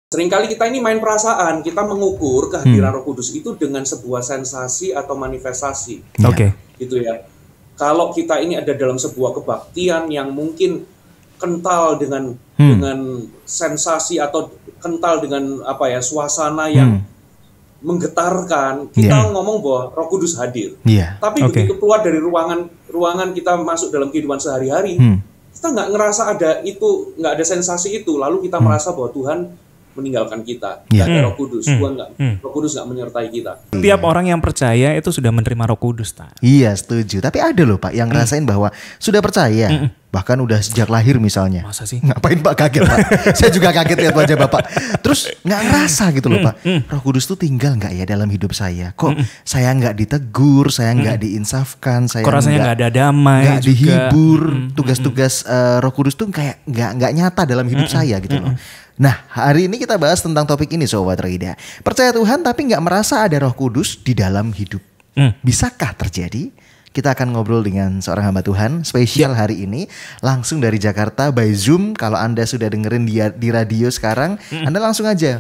Seringkali kita ini main perasaan, kita mengukur kehadiran Roh Kudus itu dengan sebuah sensasi atau manifestasi. Oke. Gitu ya. Kalau kita ini ada dalam sebuah kebaktian yang mungkin kental dengan sensasi atau kental dengan suasana yang menggetarkan, kita ngomong bahwa Roh Kudus hadir. Tapi begitu keluar dari ruangan kita masuk dalam kehidupan sehari-hari, kita nggak ngerasa ada itu, nggak ada sensasi itu, lalu kita merasa bahwa Tuhan meninggalkan kita, nggak ada Roh Kudus, Roh Kudus nggak menyertai kita. Setiap orang yang percaya itu sudah menerima Roh Kudus, tak? Iya, setuju. Tapi ada loh Pak yang ngerasain bahwa sudah percaya, bahkan udah sejak lahir misalnya. Masa sih? Ngapain Pak kaget Pak? Saya juga kaget lihat wajah Bapak. Terus nggak ngerasa gitu loh Pak. Roh Kudus tuh tinggal nggak ya dalam hidup saya? Kok saya nggak ditegur, saya nggak diinsafkan, saya kok rasanya nggak ada damai, nggak dihibur. Tugas-tugas Roh Kudus tuh kayak nggak nyata dalam hidup saya gitu loh. Nah, hari ini kita bahas tentang topik ini Sobat Roida. Percaya Tuhan tapi nggak merasa ada Roh Kudus di dalam hidup. Bisakah terjadi? Kita akan ngobrol dengan seorang hamba Tuhan spesial hari ini langsung dari Jakarta by Zoom. Kalau Anda sudah dengerin di radio sekarang, Anda langsung aja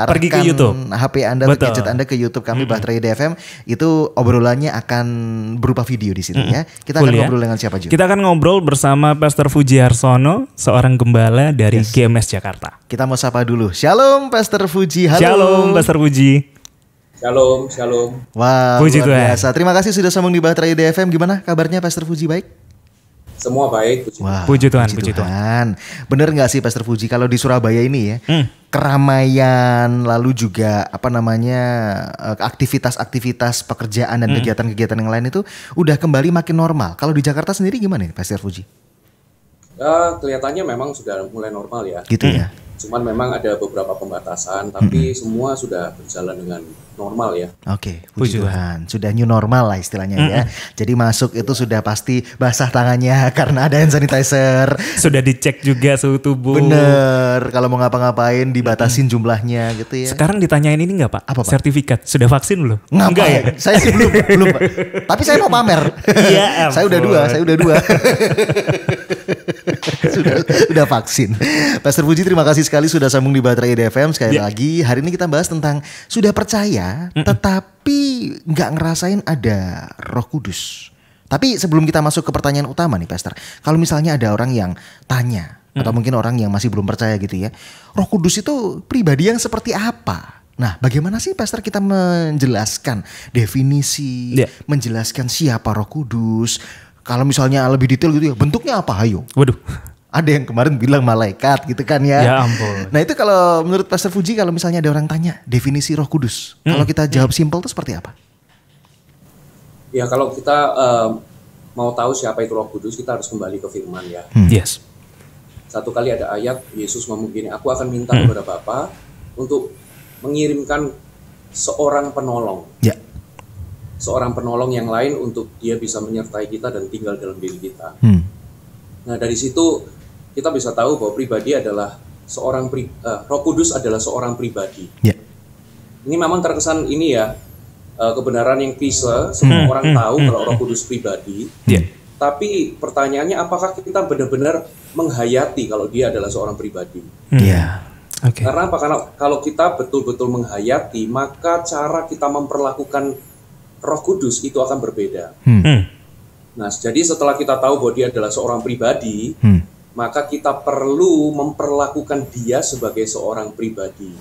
pergi ke YouTube, HP Anda, gadget Anda ke YouTube kami Bahtera Ida FM. Itu obrolannya akan berupa video di sini ya. Kita akan ngobrol dengan siapa juga? Kita akan ngobrol bersama Pastor Fuji Harsono, seorang gembala dari GMS Jakarta. Kita mau sapa dulu. Shalom Pastor Fuji. Halo. Shalom Pastor Fuji. Shalom, shalom. Wah, Puji luar biasa. Terima kasih sudah sambung di Bahtera Ida FM. Gimana kabarnya Pastor Fuji, baik? Semua baik. Wah, puji Tuhan. Bener nggak sih Pastor Fuji kalau di Surabaya ini ya, keramaian lalu juga aktivitas-aktivitas pekerjaan dan kegiatan-kegiatan yang lain itu udah kembali makin normal. Kalau di Jakarta sendiri gimana nih Pastor Fuji? Kelihatannya memang sudah mulai normal ya. Gitu ya. Cuman memang ada beberapa pembatasan, tapi semua sudah berjalan dengan normal ya. Oke, puji Tuhan. Sudah new normal lah istilahnya ya. Jadi masuk itu sudah pasti basah tangannya karena ada hand sanitizer. Sudah dicek juga suhu tubuh. Bener, kalau mau ngapa-ngapain dibatasin jumlahnya gitu ya. Sekarang ditanyain ini nggak Pak? Apa Pak? Sudah vaksin belum? Enggak ya? Saya sih belum Pak. Tapi saya mau pamer. Iya, saya udah dua. sudah vaksin. Pastor Puji, terima kasih sekali sudah sambung di Bahtera Ida FM. Sekali lagi hari ini kita bahas tentang sudah percaya tetapi nggak ngerasain ada Roh Kudus. Tapi sebelum kita masuk ke pertanyaan utama nih Pastor, kalau misalnya ada orang yang tanya atau mungkin orang yang masih belum percaya gitu ya, Roh Kudus itu pribadi yang seperti apa? Nah, bagaimana sih Pastor kita menjelaskan definisi, menjelaskan siapa Roh Kudus? Kalau misalnya lebih detail gitu ya, bentuknya apa? Ayo. Waduh. Ada yang kemarin bilang malaikat gitu kan ya. Ya ampun. Nah itu kalau menurut Pastor Fuji, kalau misalnya ada orang tanya definisi Roh Kudus, kalau kita jawab simpel itu seperti apa? Ya kalau kita mau tahu siapa itu Roh Kudus, kita harus kembali ke firman ya. Yes. Satu kali ada ayat Yesus ngomong gini, aku akan minta kepada Bapa untuk mengirimkan seorang penolong. Ya. Seorang penolong yang lain untuk dia bisa menyertai kita dan tinggal dalam diri kita. Nah dari situ kita bisa tahu bahwa pribadi adalah Roh Kudus adalah seorang pribadi. Yeah. Ini memang terkesan ini ya kebenaran yang klise, semua orang tahu kalau Roh Kudus pribadi. Tapi pertanyaannya apakah kita benar-benar menghayati kalau dia adalah seorang pribadi? Okay. Karena apa? Karena kalau kita betul-betul menghayati, maka cara kita memperlakukan Roh Kudus itu akan berbeda. Nah, jadi setelah kita tahu bahwa dia adalah seorang pribadi, maka kita perlu memperlakukan dia sebagai seorang pribadi.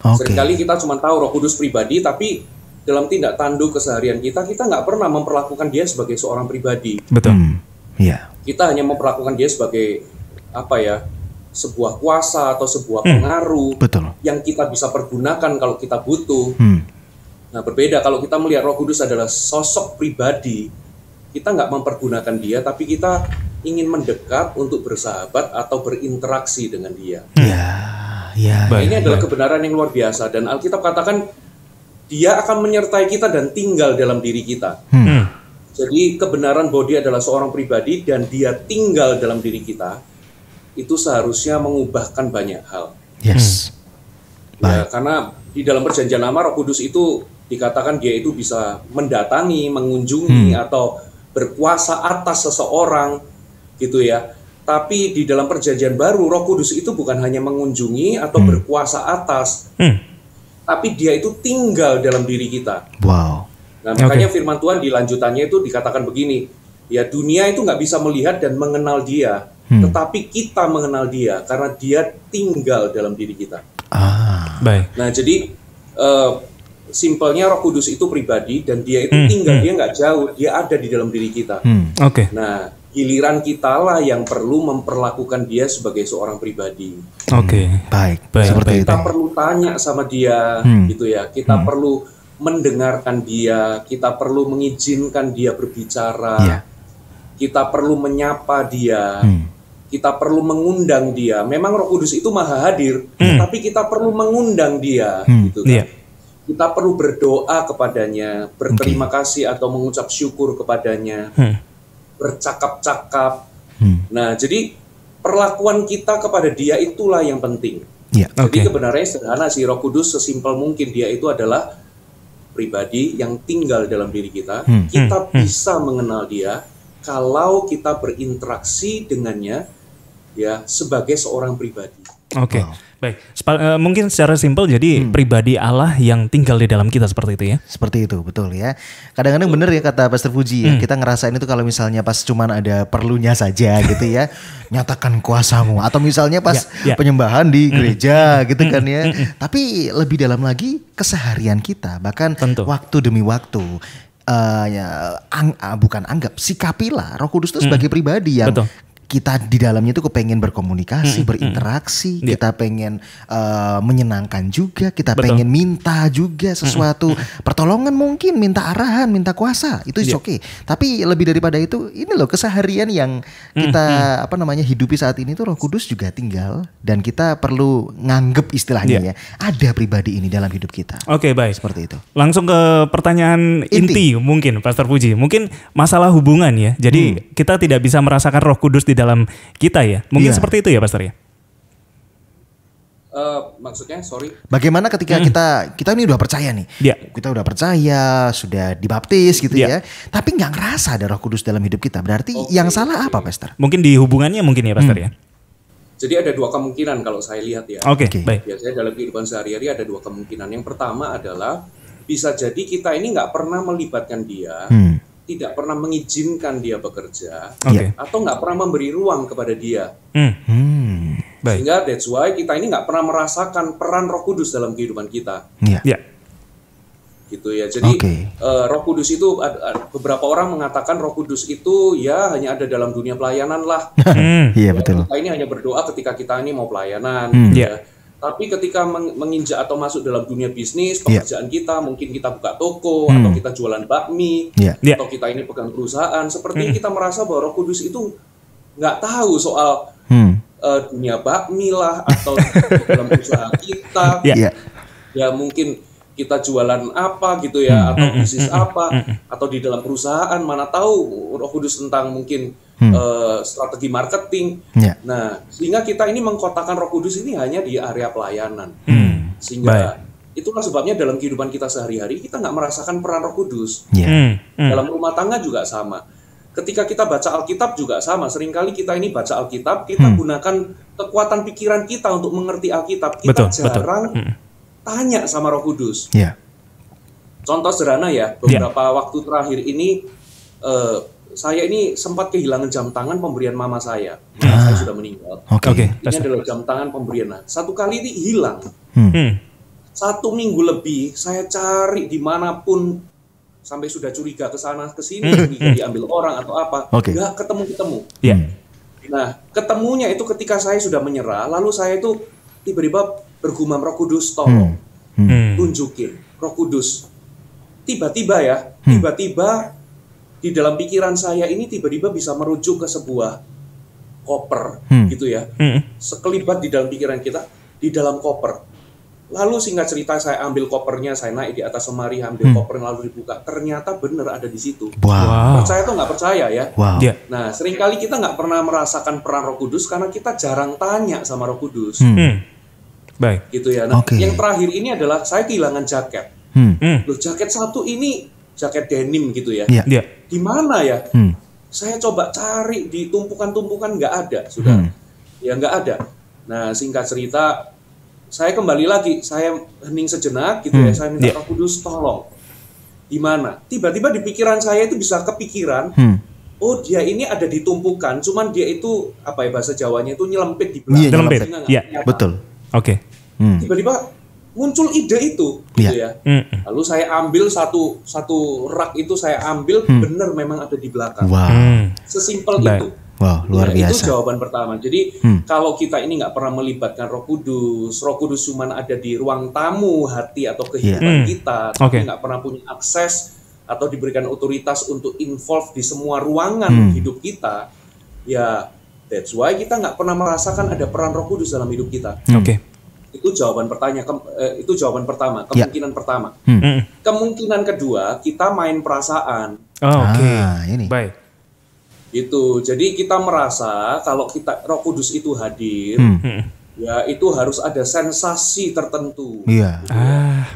Seringkali kita cuma tahu Roh Kudus pribadi, tapi dalam tindak tanduk keseharian kita nggak pernah memperlakukan dia sebagai seorang pribadi. Betul. Kita hanya memperlakukan dia sebagai sebuah kuasa atau sebuah pengaruh yang kita bisa pergunakan kalau kita butuh. Nah, berbeda kalau kita melihat Roh Kudus adalah sosok pribadi, kita nggak mempergunakan dia, tapi kita ingin mendekat untuk bersahabat atau berinteraksi dengan dia. Ini adalah kebenaran yang luar biasa, dan Alkitab katakan dia akan menyertai kita dan tinggal dalam diri kita. Jadi kebenaran bahwa dia adalah seorang pribadi dan dia tinggal dalam diri kita, itu seharusnya mengubahkan banyak hal. Karena di dalam Perjanjian Lama Roh Kudus itu dikatakan dia itu bisa mendatangi, mengunjungi atau berkuasa atas seseorang gitu ya. Tapi di dalam perjanjian baru, Roh Kudus itu bukan hanya mengunjungi atau berkuasa atas, tapi dia itu tinggal dalam diri kita. Wow. Nah, makanya firman Tuhan di lanjutannya itu dikatakan begini, ya dunia itu nggak bisa melihat dan mengenal dia, tetapi kita mengenal dia karena dia tinggal dalam diri kita. Baik. Nah, jadi simpelnya Roh Kudus itu pribadi dan dia itu tinggal, dia nggak jauh, dia ada di dalam diri kita. Nah, giliran kita lah yang perlu memperlakukan dia sebagai seorang pribadi. Baik. Seperti kita itu. perlu tanya sama dia, gitu ya. Kita perlu mendengarkan dia, kita perlu mengizinkan dia berbicara, kita perlu menyapa dia, kita perlu mengundang dia. Memang Roh Kudus itu maha hadir, tapi kita perlu mengundang dia, gitu kan. Kita perlu berdoa kepadanya, berterima kasih atau mengucap syukur kepadanya. Bercakap-cakap. Nah, jadi perlakuan kita kepada dia itulah yang penting. Jadi kebenarannya sederhana sih, Roh Kudus sesimpel mungkin dia itu adalah pribadi yang tinggal dalam diri kita. Kita bisa mengenal dia kalau kita berinteraksi dengannya ya sebagai seorang pribadi. Baik. Mungkin secara simpel jadi pribadi Allah yang tinggal di dalam kita seperti itu ya. Seperti itu, betul ya. Kadang-kadang bener ya kata Pastor Fuji ya, kita ngerasain itu kalau misalnya pas cuman ada perlunya saja gitu ya. Nyatakan kuasamu atau misalnya pas penyembahan di gereja gitu kan ya. Tapi lebih dalam lagi keseharian kita, bahkan waktu demi waktu. Bukan anggap, sikapilah Roh Kudus itu sebagai pribadi yang kita di dalamnya itu kepengen berkomunikasi, berinteraksi, kita pengen menyenangkan juga, kita pengen minta juga sesuatu, pertolongan mungkin, minta arahan, minta kuasa, itu oke. Tapi lebih daripada itu, ini loh keseharian yang kita hidupi saat ini tuh Roh Kudus juga tinggal dan kita perlu nganggep istilahnya ya, ada pribadi ini dalam hidup kita. Baik. Seperti itu. Langsung ke pertanyaan inti mungkin Pastor Puji, mungkin masalah hubungan ya. Jadi kita tidak bisa merasakan Roh Kudus di dalam kita ya. Mungkin seperti itu ya Pastor ya. Maksudnya sorry. Bagaimana ketika kita ini udah percaya nih. Kita udah percaya, sudah dibaptis gitu ya. Tapi nggak ngerasa ada Roh Kudus dalam hidup kita. Berarti yang salah apa Pastor? Mungkin di hubungannya mungkin ya Pastor ya. Jadi ada dua kemungkinan kalau saya lihat ya. Baik. Biasanya dalam kehidupan sehari-hari ada dua kemungkinan. Yang pertama adalah bisa jadi kita ini nggak pernah melibatkan dia. Tidak pernah mengizinkan dia bekerja, atau nggak pernah memberi ruang kepada dia. Sehingga that's why kita ini nggak pernah merasakan peran Roh Kudus dalam kehidupan kita. Gitu ya. Jadi Roh Kudus itu beberapa orang mengatakan Roh Kudus itu ya hanya ada dalam dunia pelayanan lah. Betul. Kita ini hanya berdoa ketika kita ini mau pelayanan. Ya. Tapi ketika menginjak atau masuk dalam dunia bisnis, pekerjaan kita, mungkin kita buka toko, atau kita jualan bakmi, atau kita ini pegang perusahaan, seperti kita merasa bahwa Roh Kudus itu nggak tahu soal dunia bakmi lah, atau dalam usaha kita, ya mungkin kita jualan apa gitu ya, atau bisnis apa, atau di dalam perusahaan, mana tahu Roh Kudus tentang mungkin strategi marketing. Nah, sehingga kita ini mengkotakkan Roh Kudus ini hanya di area pelayanan. Sehingga itulah sebabnya dalam kehidupan kita sehari-hari kita nggak merasakan peran Roh Kudus. Dalam rumah tangga juga sama. Ketika kita baca Alkitab juga sama. Seringkali kita ini baca Alkitab, kita gunakan kekuatan pikiran kita untuk mengerti Alkitab. Kita jarang tanya sama Roh Kudus. Contoh sederhana ya, beberapa waktu terakhir ini saya ini sempat kehilangan jam tangan pemberian mama saya. Mama saya sudah meninggal. Ini adalah jam tangan pemberian. Nah, satu kali ini hilang. 1 minggu lebih saya cari dimanapun, sampai sudah curiga ke sana ke sini, diambil orang atau apa, nggak ketemu. Nah, ketemunya itu ketika saya sudah menyerah, lalu saya itu tiba-tiba bergumam, Roh Kudus tolong, tunjukin Roh Kudus. Tiba-tiba di dalam pikiran saya ini tiba-tiba bisa merujuk ke sebuah koper gitu ya. Sekelibat di dalam pikiran kita, di dalam koper. Lalu singkat cerita saya ambil kopernya, saya naik di atas lemari, ambil koper lalu dibuka. Ternyata benar ada di situ. Percaya atau nggak percaya ya. Nah, seringkali kita nggak pernah merasakan peran Roh Kudus karena kita jarang tanya sama Roh Kudus. Gitu ya. Nah, yang terakhir ini adalah saya kehilangan jaket. Loh, jaket satu ini jaket denim gitu ya. Di mana ya? Saya coba cari di tumpukan-tumpukan, nggak ada, sudah. Ya nggak ada. Nah, singkat cerita, saya kembali lagi, saya hening sejenak gitu ya, saya minta Roh Kudus tolong. Di mana? Tiba-tiba di pikiran saya itu bisa kepikiran, oh dia ini ada di tumpukan, cuman dia itu apa ya bahasa Jawanya itu nyelempit di belakang. Nyelempit. Iya, betul. Oke. Tiba-tiba muncul ide itu, gitu ya. Lalu saya ambil satu rak itu, saya ambil, benar memang ada di belakang. Sesimpel itu. Wow, luar biasa. Itu jawaban pertama. Jadi kalau kita ini nggak pernah melibatkan Roh Kudus cuma ada di ruang tamu hati atau kehidupan kita, tapi nggak pernah punya akses atau diberikan otoritas untuk involve di semua ruangan hidup kita, ya that's why kita nggak pernah merasakan ada peran Roh Kudus dalam hidup kita. Itu jawaban pertama, kemungkinan pertama. Kemungkinan kedua, kita main perasaan. Ini. Baik. Gitu. Jadi kita merasa kalau Roh Kudus itu hadir, ya itu harus ada sensasi tertentu. Iya.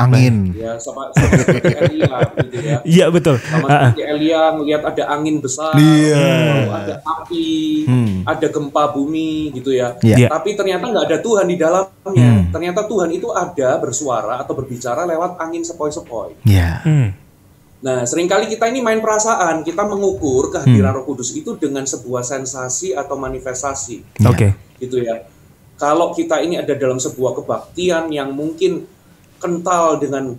Angin. Ya sama seperti Elia gitu ya. Iya betul. Sama seperti Elia ngelihat ada angin besar, ada api, ada gempa bumi gitu ya. Tapi ternyata nggak ada Tuhan di dalamnya. Ternyata Tuhan itu ada bersuara atau berbicara lewat angin sepoi-sepoi. Nah, seringkali kita ini main perasaan, kita mengukur kehadiran Roh Kudus itu dengan sebuah sensasi atau manifestasi. Gitu ya. Kalau kita ini ada dalam sebuah kebaktian yang mungkin kental dengan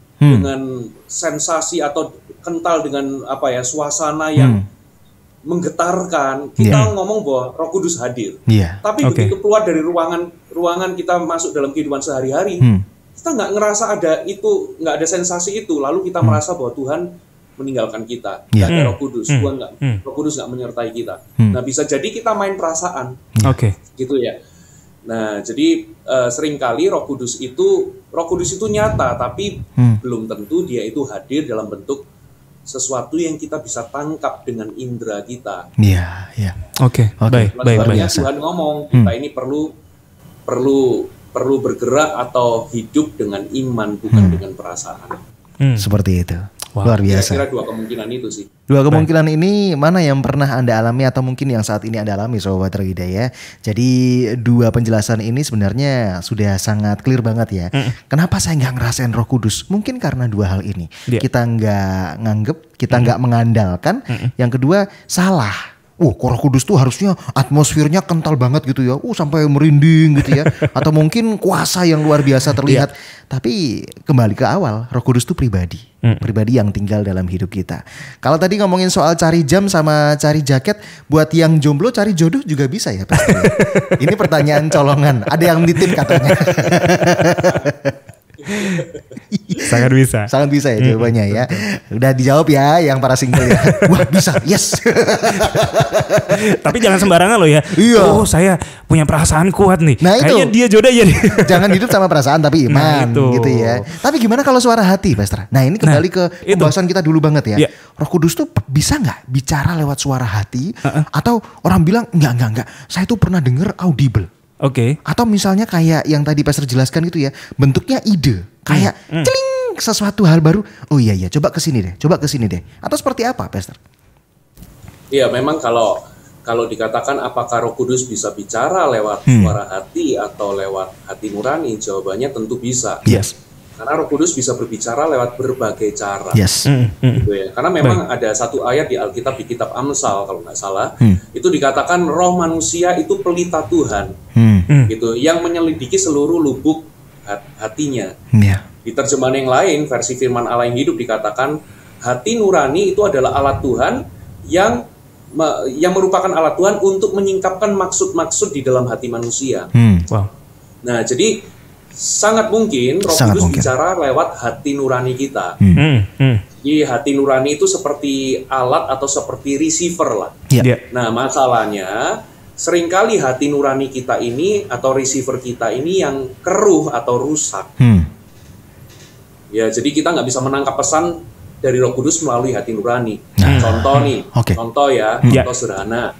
sensasi atau kental dengan suasana yang menggetarkan, kita ngomong bahwa Roh Kudus hadir. Tapi begitu keluar dari ruangan kita masuk dalam kehidupan sehari-hari, kita nggak ngerasa nggak ada sensasi itu, lalu kita merasa bahwa Tuhan meninggalkan kita, nggak ada Roh Kudus, Roh Kudus nggak menyertai kita. Nah, bisa jadi kita main perasaan, gitu ya. Nah, jadi seringkali Roh Kudus itu nyata, tapi belum tentu dia itu hadir dalam bentuk sesuatu yang kita bisa tangkap dengan indera kita. Baik. Tuhan ngomong kita ini perlu bergerak atau hidup dengan iman, bukan dengan perasaan. Seperti itu. Luar biasa. Kira-kira dua kemungkinan itu sih. Dua kemungkinan ini mana yang pernah Anda alami atau mungkin yang saat ini Anda alami, Sobat Hidayah. Jadi dua penjelasan ini sebenarnya sudah sangat clear banget ya. Kenapa saya nggak ngerasain Roh Kudus? Mungkin karena dua hal ini. Kita nggak nganggep, kita nggak mengandalkan. Yang kedua, salah. Roh Kudus tuh harusnya atmosfernya kental banget gitu ya. Sampai merinding gitu ya. Atau mungkin kuasa yang luar biasa terlihat. Tapi kembali ke awal, Roh Kudus tuh pribadi. Pribadi yang tinggal dalam hidup kita. Kalau tadi ngomongin soal cari jam sama cari jaket, buat yang jomblo cari jodoh juga bisa ya Pak. Ini pertanyaan colongan. Ada yang nitip katanya. Sangat bisa ya jawabannya ya. Udah dijawab ya yang para single ya. Wah bisa, yes. Tapi jangan sembarangan loh ya. Oh saya punya perasaan kuat nih. Nah, kayaknya dia jodoh ya. Jangan hidup sama perasaan tapi iman gitu ya. Tapi gimana kalau suara hati Pastor? Nah ini kembali ke pembahasan kita dulu banget ya. Roh Kudus tuh bisa gak bicara lewat suara hati? Atau orang bilang enggak. Saya tuh pernah denger audible. Atau misalnya kayak yang tadi Pastor jelaskan gitu ya, bentuknya ide, kayak celing sesuatu hal baru. Oh iya coba kesini deh. Atau seperti apa Pastor? Iya memang kalau dikatakan apakah Roh Kudus bisa bicara lewat suara hati atau lewat hati nurani, jawabannya tentu bisa. Karena Roh Kudus bisa berbicara lewat berbagai cara. Gitu ya. Karena memang ada satu ayat di Alkitab, di kitab Amsal kalau nggak salah, itu dikatakan roh manusia itu pelita Tuhan, gitu, yang menyelidiki seluruh lubuk hatinya. Di terjemahan yang lain, versi Firman Allah yang hidup dikatakan hati nurani itu adalah alat Tuhan yang merupakan alat Tuhan untuk menyingkapkan maksud-maksud di dalam hati manusia. Nah, jadi sangat mungkin Roh Kudus bicara lewat hati nurani kita. Jadi hati nurani itu seperti alat atau seperti receiver lah. Nah masalahnya seringkali hati nurani kita ini atau receiver kita ini yang keruh atau rusak. Ya jadi kita nggak bisa menangkap pesan dari Roh Kudus melalui hati nurani. Contoh sederhana.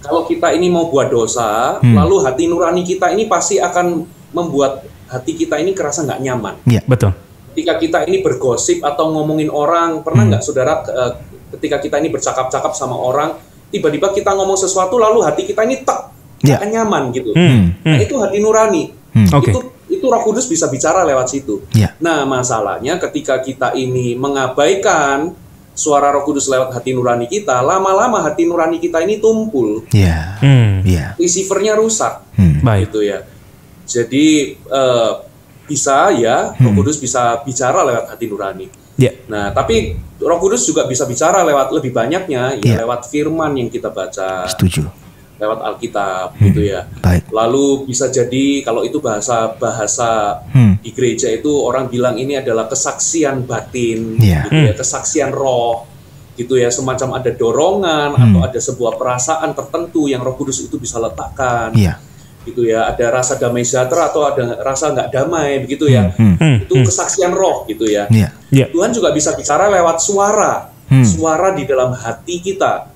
Kalau kita ini mau buat dosa, lalu hati nurani kita ini pasti akan membuat hati kita ini kerasa nggak nyaman. Betul. Ketika kita ini bergosip atau ngomongin orang, pernah nggak saudara ketika kita ini bercakap-cakap sama orang, tiba-tiba kita ngomong sesuatu lalu hati kita ini akan nyaman gitu. Nah itu hati nurani. Itu Roh Kudus bisa bicara lewat situ. Nah masalahnya ketika kita ini mengabaikan suara Roh Kudus lewat hati nurani kita, lama-lama hati nurani kita ini tumpul. Receivernya rusak. Gitu ya. Jadi bisa ya Roh Kudus bisa bicara lewat hati nurani. Nah, tapi Roh Kudus juga bisa bicara lewat lebih banyaknya, lewat firman yang kita baca. Setuju. Lewat Alkitab, gitu ya. Lalu bisa jadi kalau itu bahasa di gereja itu orang bilang ini adalah kesaksian batin, gitu ya, kesaksian roh, gitu ya. Semacam ada dorongan atau ada sebuah perasaan tertentu yang Roh Kudus itu bisa letakkan. Gitu ya, ada rasa damai sejahtera atau ada rasa nggak damai, begitu ya. Itu kesaksian roh, gitu ya. Tuhan juga bisa bicara lewat suara di dalam hati kita,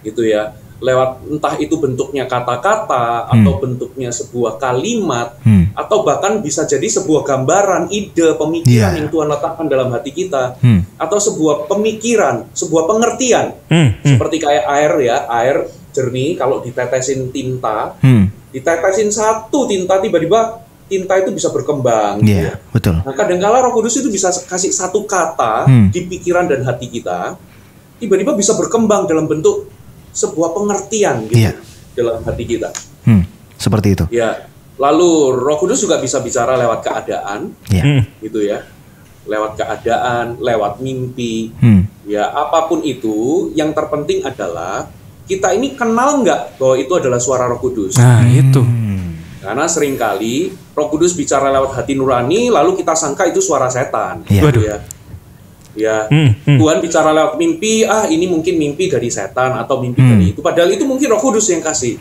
gitu ya. Lewat entah itu bentuknya kata-kata atau bentuknya sebuah kalimat atau bahkan bisa jadi sebuah gambaran, ide, pemikiran yang Tuhan letakkan dalam hati kita atau sebuah pemikiran, sebuah pengertian seperti kayak air ya, air jernih kalau ditetesin tinta, ditetesin satu tinta tiba-tiba tinta itu bisa berkembang. Gitu ya. Betul. Nah kadang-kala Roh Kudus itu bisa kasih satu kata di pikiran dan hati kita, tiba-tiba bisa berkembang dalam bentuk sebuah pengertian gitu dalam hati kita. Seperti itu. Ya. Lalu Roh Kudus juga bisa bicara lewat keadaan, gitu ya. Lewat keadaan, lewat mimpi, ya apapun itu. Yang terpenting adalah kita ini kenal nggak bahwa itu adalah suara Roh Kudus. Nah itu. Karena seringkali Roh Kudus bicara lewat hati nurani, lalu kita sangka itu suara setan. Gitu ya. Ya, Tuhan bicara lewat mimpi, ini mungkin mimpi dari setan atau mimpi dari itu. Padahal itu mungkin Roh Kudus yang kasih.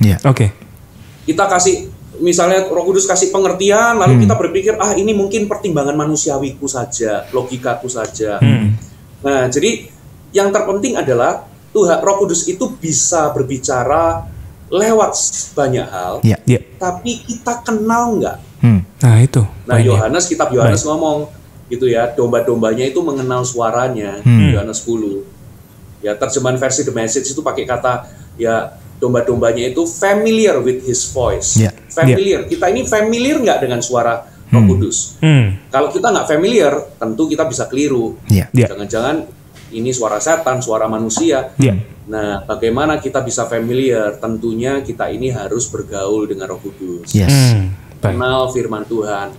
Kita kasih, misalnya Roh Kudus kasih pengertian, lalu kita berpikir, ini mungkin pertimbangan manusiawiku saja, logikaku saja. Nah, jadi yang terpenting adalah Tuhan, Roh Kudus itu bisa berbicara lewat banyak hal, tapi kita kenal nggak? Nah itu. Nah, kitab Yohanes ngomong, gitu ya, domba-dombanya itu mengenal suaranya, Yohanes 10. Ya, terjemahan versi The Message itu pakai kata ya domba-dombanya itu familiar with his voice. Familiar. Kita ini familiar nggak dengan suara Roh Kudus? Kalau kita nggak familiar, tentu kita bisa keliru. Jangan-jangan ini suara setan, suara manusia. Nah, bagaimana kita bisa familiar? Tentunya kita ini harus bergaul dengan Roh Kudus. Kenal firman Tuhan.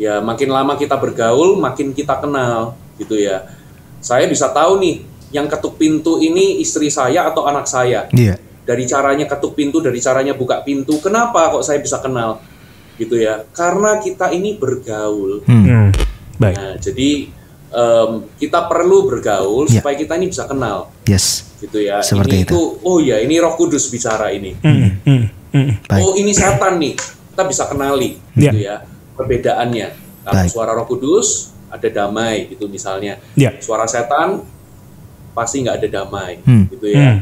Ya, makin lama kita bergaul, makin kita kenal, gitu ya. Saya bisa tahu nih, yang ketuk pintu ini istri saya atau anak saya. Dari caranya ketuk pintu, dari caranya buka pintu. Kenapa kok saya bisa kenal? Gitu ya. Karena kita ini bergaul. Nah, jadi kita perlu bergaul supaya kita ini bisa kenal. Gitu ya. Seperti itu. Oh ya, ini Roh Kudus bicara ini. Oh, ini setan nih. Kita bisa kenali, gitu ya. Perbedaannya, kalau suara Roh Kudus ada damai gitu misalnya, suara setan pasti nggak ada damai, gitu ya.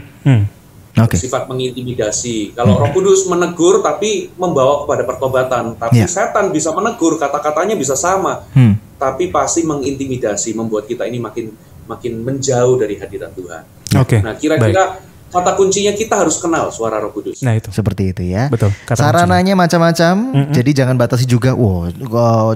Sifat mengintimidasi. Kalau Roh Kudus menegur tapi membawa kepada pertobatan, tapi setan bisa menegur, kata-katanya bisa sama, tapi pasti mengintimidasi, membuat kita ini makin menjauh dari hadirat Tuhan. Nah, kira-kira kata kuncinya kita harus kenal suara Roh Kudus. Nah itu. Seperti itu ya. Betul. Sarananya macam-macam. Jadi jangan batasi juga.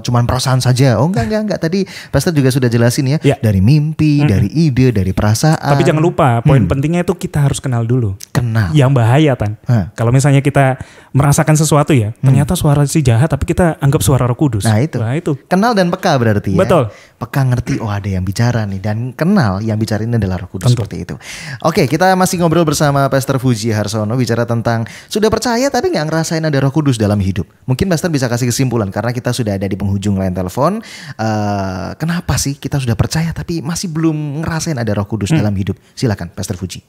Cuman perasaan saja. Enggak. Tadi Pastor juga sudah jelasin ya. Dari mimpi, dari ide, dari perasaan. Tapi jangan lupa, poin pentingnya itu kita harus kenal dulu. Kenal. Yang bahaya Tan. Kalau misalnya kita merasakan sesuatu ya, ternyata suara si jahat, tapi kita anggap suara Roh Kudus. Nah itu. Kenal dan peka berarti ya. Betul. Peka ngerti, ada yang bicara nih. Dan kenal yang bicara ini adalah Roh Kudus. Seperti itu. Oke, kita masih ngobrol bersama Pastor Fuji Harsono, bicara tentang sudah percaya tapi nggak ngerasain ada Roh Kudus dalam hidup. Mungkin Pastor bisa kasih kesimpulan karena kita sudah ada di penghujung line telepon. Kenapa sih kita sudah percaya tapi masih belum ngerasain ada Roh Kudus dalam hidup? Silakan Pastor Fuji.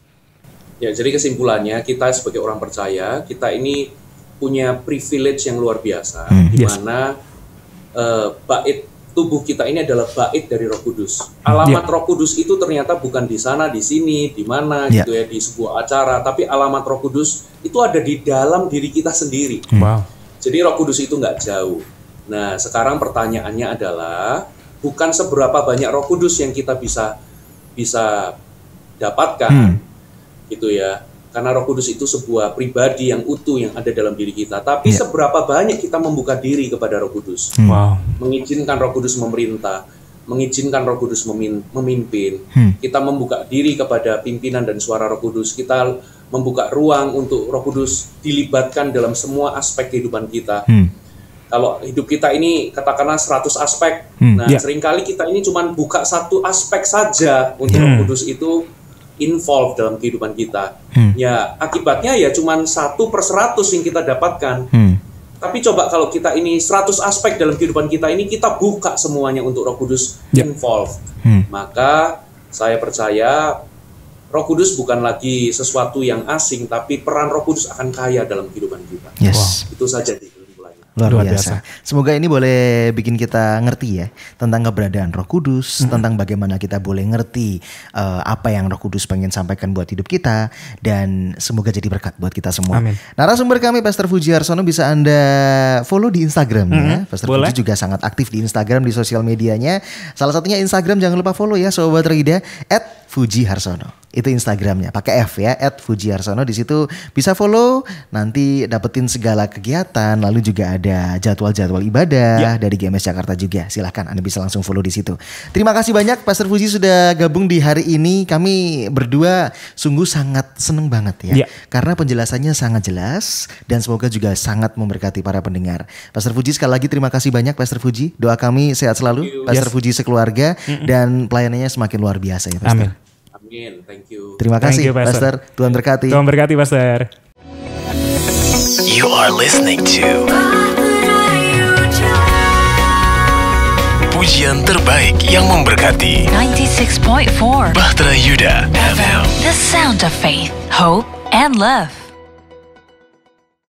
Ya, jadi kesimpulannya kita sebagai orang percaya, kita ini punya privilege yang luar biasa, di mana bait tubuh kita ini adalah bait dari Roh Kudus. Alamat Roh Kudus itu ternyata bukan di sana, di sini, di mana gitu ya, di sebuah acara, tapi alamat Roh Kudus itu ada di dalam diri kita sendiri. Jadi Roh Kudus itu nggak jauh. Nah, sekarang pertanyaannya adalah bukan seberapa banyak Roh Kudus yang kita bisa dapatkan, gitu ya. Karena Roh Kudus itu sebuah pribadi yang utuh yang ada dalam diri kita. Tapi seberapa banyak kita membuka diri kepada Roh Kudus, mengizinkan Roh Kudus memerintah, mengizinkan Roh Kudus memimpin. Kita membuka diri kepada pimpinan dan suara Roh Kudus. Kita membuka ruang untuk Roh Kudus dilibatkan dalam semua aspek kehidupan kita. Kalau hidup kita ini katakanlah 100 aspek, seringkali kita ini cuma buka satu aspek saja untuk Roh Kudus itu involve dalam kehidupan kita. Ya akibatnya ya cuma 1/100 yang kita dapatkan. Tapi coba kalau kita ini 100 aspek dalam kehidupan kita ini kita buka semuanya untuk Roh Kudus involve. Maka saya percaya Roh Kudus bukan lagi sesuatu yang asing, tapi peran Roh Kudus akan kaya dalam kehidupan kita. Itu saja di Luar biasa. Semoga ini boleh bikin kita ngerti ya tentang keberadaan Roh Kudus, tentang bagaimana kita boleh ngerti apa yang Roh Kudus pengen sampaikan buat hidup kita, dan semoga jadi berkat buat kita semua. Amin. Narasumber kami Pastor Fuji Harsono bisa Anda follow di Instagram ya. Pastor Fuji juga sangat aktif di Instagram, di sosial medianya. Salah satunya Instagram, jangan lupa follow ya Sobat Rida @fujiharsono. Itu Instagramnya, pakai F ya, @fujiharsono. Di situ bisa follow, nanti dapetin segala kegiatan, lalu juga ada jadwal-jadwal ibadah dari GMS Jakarta juga. Silahkan Anda bisa langsung follow di situ. Terima kasih banyak Pastor Fuji sudah gabung di hari ini. Kami berdua sungguh sangat seneng banget ya, karena penjelasannya sangat jelas dan semoga juga sangat memberkati para pendengar. Pastor Fuji sekali lagi terima kasih banyak Pastor Fuji. Doa kami sehat selalu, Pastor Fuji sekeluarga, dan pelayanannya semakin luar biasa ya Pastor. Amin. Thank you. Terima kasih Pastor. Tuhan berkati. Tuhan berkati Pastor. You are listening to pujian terbaik yang memberkati 96.4 Bahtera Yuda FM. The sound of faith, hope, and love.